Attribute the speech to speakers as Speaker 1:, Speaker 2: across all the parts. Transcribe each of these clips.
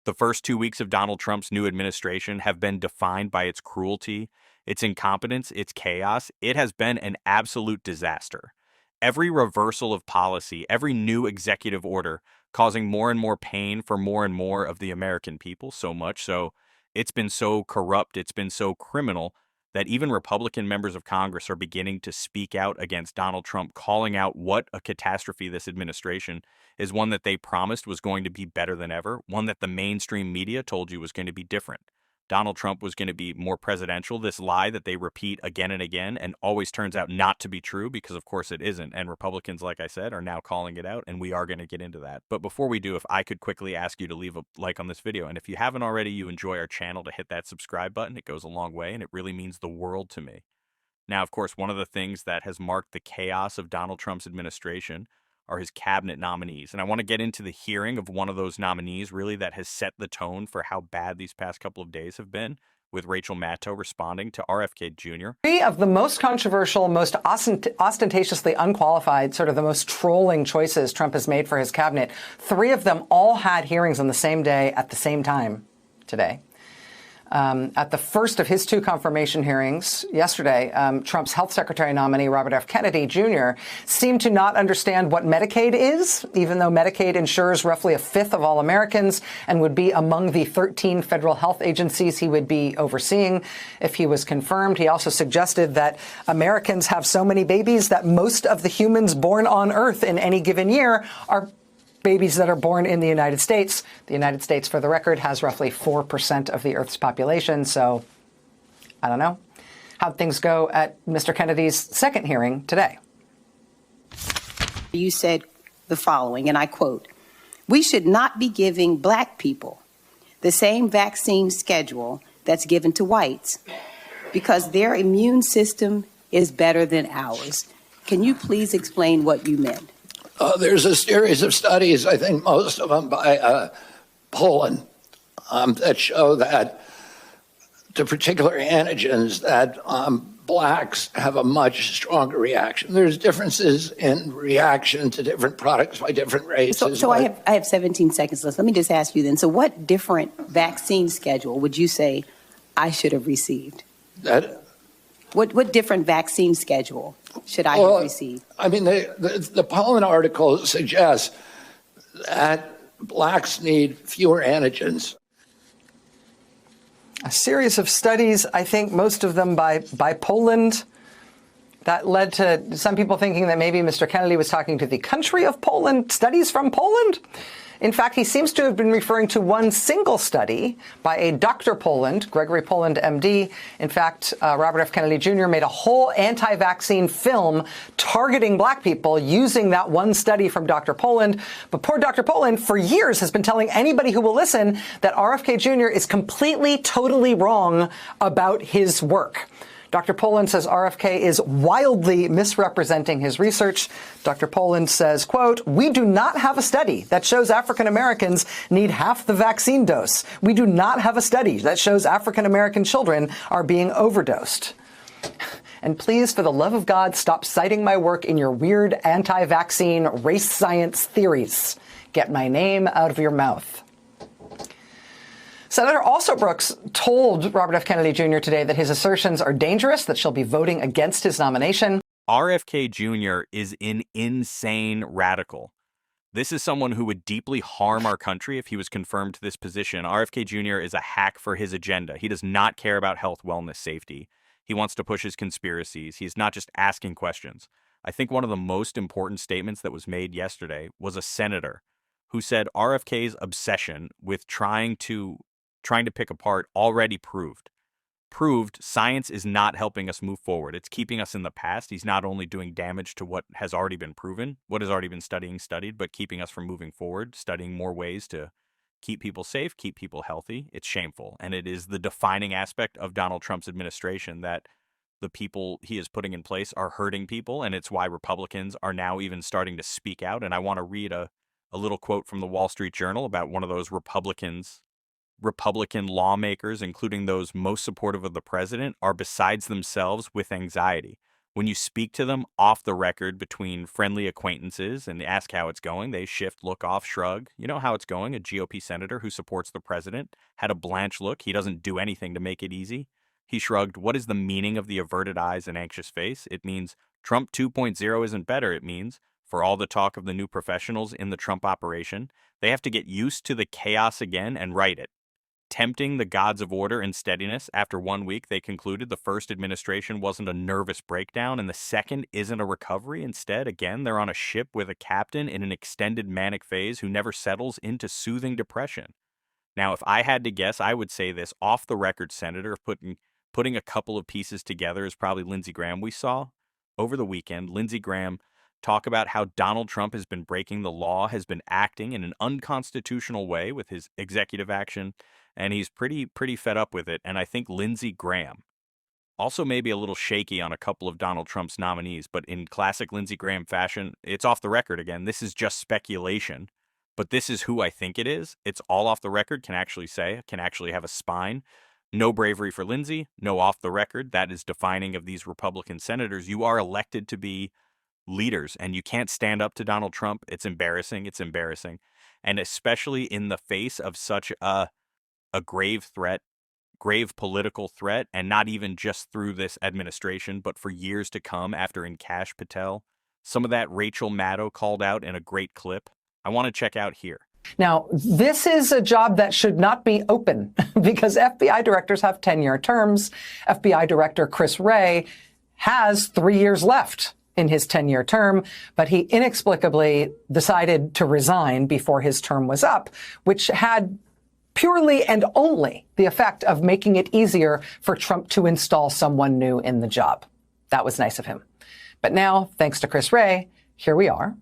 Speaker 1: The first 2 weeks of Donald Trump's new administration have been defined by its cruelty, its incompetence, its chaos. It has been an absolute disaster. Every reversal of policy, every new executive order, causing more and more pain for more and more of the American people, so much so it's been so corrupt, it's been so criminal that even Republican members of Congress are beginning to speak out against Donald Trump, calling out what a catastrophe this administration is, one that they promised was going to be better than ever, one that the mainstream media told you was going to be different. Donald Trump was going to be more presidential, this lie that they repeat again and again and always turns out not to be true because, of course, it isn't. And Republicans, like I said, are now calling it out, and we are going to get into that. But before we do, if I could quickly ask you to leave a like on this video, and if you haven't already, you enjoy our channel, to hit that subscribe button. It goes a long way, and it really means the world to me. Now, of course, one of the things that has marked the chaos of Donald Trump's administration are his cabinet nominees. And I want to get into the hearing of one of those nominees, really, that has set the tone for how bad these past couple of days have been, with Rachel Maddow responding to RFK Jr.
Speaker 2: Three of the most controversial, most ostentatiously unqualified, sort of the most trolling choices Trump has made for his cabinet, three of them all had hearings on the same day at the same time today. At the first of his two confirmation hearings yesterday, Trump's health secretary nominee, Robert F. Kennedy Jr., seemed to not understand what Medicaid is, even though Medicaid insures roughly a fifth of all Americans and would be among the 13 federal health agencies he would be overseeing if he was confirmed. He also suggested that Americans have so many babies that most of the humans born on Earth in any given year are babies that are born in the United States. The United States, for the record, has roughly 4% of the Earth's population. So I don't know. How'd things go at Mr. Kennedy's second hearing today?
Speaker 3: You said the following, and I quote, "We should not be giving black people the same vaccine schedule that's given to whites because their immune system is better than ours." Can you please explain what you meant?
Speaker 4: There's a series of studies, I think most of them by Poland, that show that to particular antigens that blacks have a much stronger reaction. There's differences in reaction to different products by different races.
Speaker 3: So I have 17 seconds left. Let me just ask you then. So what different vaccine schedule would you say I should have received? What different vaccine schedule should I have received?
Speaker 4: I mean, the Poland article suggests that blacks need fewer antigens.
Speaker 2: A series of studies, I think most of them by Poland, that led to some people thinking that maybe Mr. Kennedy was talking to the country of Poland, studies from Poland. In fact, he seems to have been referring to one single study by a Dr. Poland, Gregory Poland, MD. In fact, Robert F. Kennedy Jr. made a whole anti-vaccine film targeting black people using that one study from Dr. Poland. But poor Dr. Poland, for years, has been telling anybody who will listen that RFK Jr. is completely, totally wrong about his work. Dr. Poland says RFK is wildly misrepresenting his research. Dr. Poland says, quote, "We do not have a study that shows African Americans need half the vaccine dose. We do not have a study that shows African American children are being overdosed. And please, for the love of God, stop citing my work in your weird anti-vaccine race science theories. Get my name out of your mouth." Senator Alsobrooks told Robert F. Kennedy Jr. today that his assertions are dangerous, that she'll be voting against his nomination.
Speaker 1: RFK Jr. is an insane radical. This is someone who would deeply harm our country if he was confirmed to this position. RFK Jr. is a hack for his agenda. He does not care about health, wellness, safety. He wants to push his conspiracies. He's not just asking questions. I think one of the most important statements that was made yesterday was a senator who said RFK's obsession with trying to pick apart already proved science is not helping us move forward. It's keeping us in the past. He's not only doing damage to what has already been proven, what has already been studied, but keeping us from moving forward, studying more ways to keep people safe, keep people healthy. It's shameful. And it is the defining aspect of Donald Trump's administration that the people he is putting in place are hurting people. And it's why Republicans are now even starting to speak out. And I want to read a little quote from the Wall Street Journal about one of those Republican lawmakers, including those most supportive of the president, are besides themselves with anxiety. When you speak to them off the record between friendly acquaintances and ask how it's going, they shift, look off, shrug. You know how it's going. A GOP senator who supports the president had a blanch look. He doesn't do anything to make it easy. He shrugged. What is the meaning of the averted eyes and anxious face? It means Trump 2.0 isn't better. It means, for all the talk of the new professionals in the Trump operation, they have to get used to the chaos again and write it. Tempting the gods of order and steadiness, after 1 week, they concluded the first administration wasn't a nervous breakdown and the second isn't a recovery. Instead, again, they're on a ship with a captain in an extended manic phase who never settles into soothing depression. Now, if I had to guess, I would say this off-the-record senator putting a couple of pieces together is probably Lindsey Graham. We saw over the weekend Lindsey Graham talk about how Donald Trump has been breaking the law, has been acting in an unconstitutional way with his executive action, and he's pretty fed up with it. And I think Lindsey Graham also maybe a little shaky on a couple of Donald Trump's nominees, but in classic Lindsey Graham fashion, it's off the record again. This is just speculation, but this is who I think it is. It's all off the record, can actually have a spine. No bravery for Lindsey, no off the record. That is defining of these Republican senators. You are elected to be leaders, and you can't stand up to Donald Trump. It's embarrassing. It's embarrassing. And especially in the face of such a grave threat, grave political threat, and not even just through this administration, but for years to come after in Kash Patel. Some of that Rachel Maddow called out in a great clip. I want to check out here.
Speaker 2: Now, this is a job that should not be open because FBI directors have 10-year terms. FBI Director Chris Wray has 3 years left in his 10-year term, but he inexplicably decided to resign before his term was up, which had purely and only the effect of making it easier for Trump to install someone new in the job. That was nice of him. But now, thanks to Chris Wray, here we are.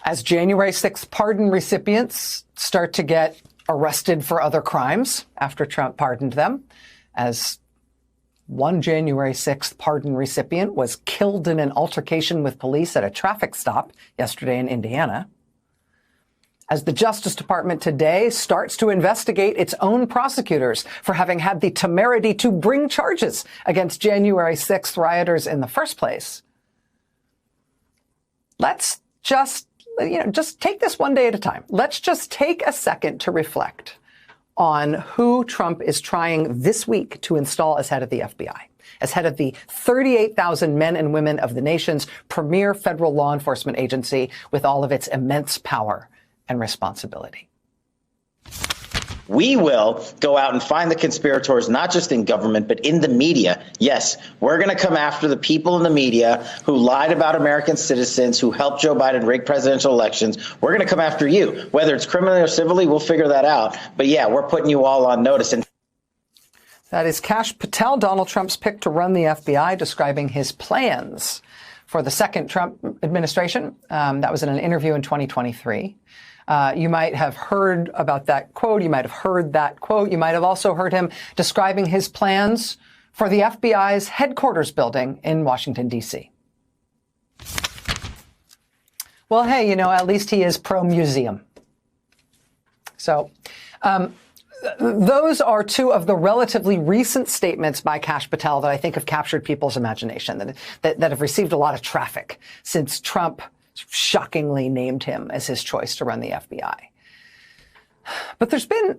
Speaker 2: As January 6th pardon recipients start to get arrested for other crimes after Trump pardoned them, as one January 6th pardon recipient was killed in an altercation with police at a traffic stop yesterday in Indiana, as the Justice Department today starts to investigate its own prosecutors for having had the temerity to bring charges against January 6th rioters in the first place. Let's just take this one day at a time. Let's just take a second to reflect on who Trump is trying this week to install as head of the FBI, as head of the 38,000 men and women of the nation's premier federal law enforcement agency with all of its immense power and responsibility.
Speaker 5: We will go out and find the conspirators, not just in government, but in the media. Yes, we're going to come after the people in the media who lied about American citizens, who helped Joe Biden rig presidential elections. We're going to come after you. Whether it's criminally or civilly, we'll figure that out. But yeah, we're putting you all on notice. And
Speaker 2: that is Kash Patel, Donald Trump's pick to run the FBI, describing his plans for the second Trump administration. That was in an interview in 2023. You might have heard about that quote. You might have heard that quote. You might have also heard him describing his plans for the FBI's headquarters building in Washington, D.C. Well, hey, at least he is pro-museum. So those are two of the relatively recent statements by Kash Patel that I think have captured people's imagination, that have received a lot of traffic since Trump shockingly named him as his choice to run the FBI. But there's been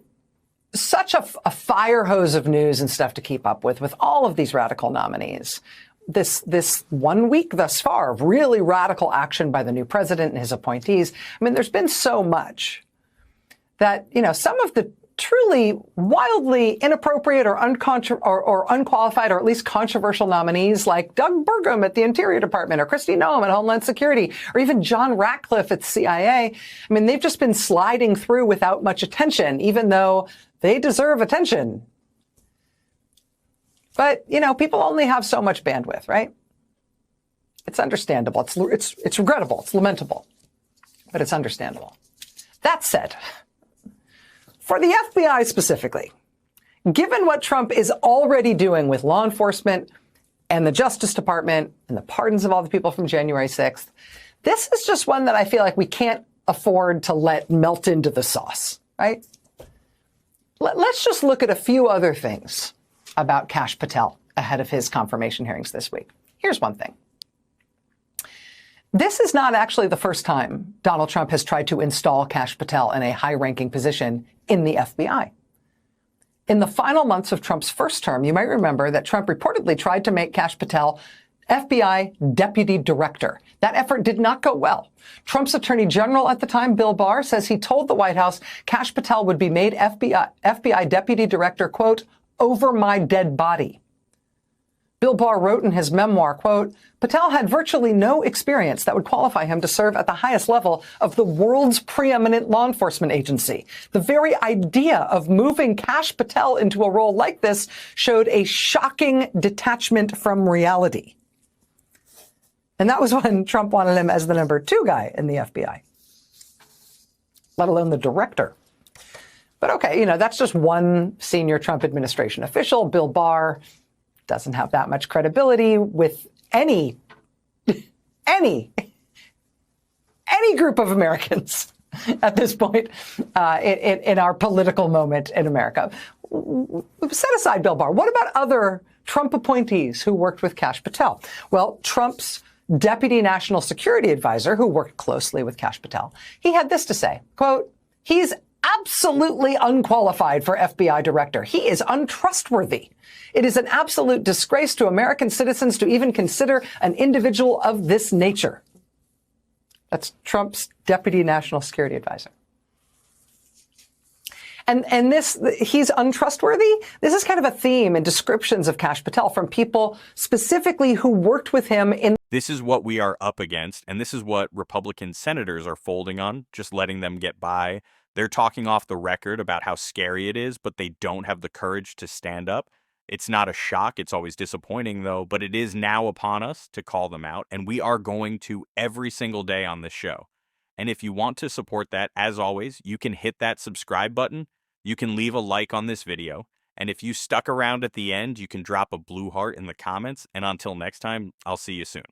Speaker 2: such a fire hose of news and stuff to keep up with all of these radical nominees. This 1 week thus far of really radical action by the new president and his appointees. I mean, there's been so much that, some of the truly wildly inappropriate or unqualified or at least controversial nominees like Doug Burgum at the Interior Department or Kristi Noem at Homeland Security or even John Ratcliffe at CIA. I mean, they've just been sliding through without much attention, even though they deserve attention. But, people only have so much bandwidth, right? It's understandable. It's regrettable. It's lamentable, but it's understandable. That said, for the FBI specifically, given what Trump is already doing with law enforcement and the Justice Department and the pardons of all the people from January 6th, this is just one that I feel like we can't afford to let melt into the sauce, right? Let's just look at a few other things about Kash Patel ahead of his confirmation hearings this week. Here's one thing. This is not actually the first time Donald Trump has tried to install Kash Patel in a high-ranking position in the FBI. In the final months of Trump's first term, you might remember that Trump reportedly tried to make Kash Patel FBI deputy director. That effort did not go well. Trump's attorney general at the time, Bill Barr, says he told the White House Kash Patel would be made FBI deputy director, quote, over my dead body. Bill Barr wrote in his memoir, quote, Patel had virtually no experience that would qualify him to serve at the highest level of the world's preeminent law enforcement agency. The very idea of moving Kash Patel into a role like this showed a shocking detachment from reality. And that was when Trump wanted him as the number 2 guy in the FBI, let alone the director. But okay, that's just one senior Trump administration official. Bill Barr doesn't have that much credibility with any group of Americans at this point in our political moment in America. Set aside Bill Barr. What about other Trump appointees who worked with Kash Patel? Well, Trump's deputy national security advisor, who worked closely with Kash Patel, he had this to say, quote, he's absolutely unqualified for FBI director. He is untrustworthy. It is an absolute disgrace to American citizens to even consider an individual of this nature. That's Trump's deputy national security advisor. And he's untrustworthy. This is kind of a theme in descriptions of Kash Patel from people specifically who worked with him in.
Speaker 1: This is what we are up against, and this is what Republican senators are folding on, just letting them get by. They're talking off the record about how scary it is, but they don't have the courage to stand up. It's not a shock. It's always disappointing, though, but it is now upon us to call them out, and we are going to every single day on this show. And if you want to support that, as always, you can hit that subscribe button. You can leave a like on this video. And if you stuck around at the end, you can drop a blue heart in the comments. And until next time, I'll see you soon.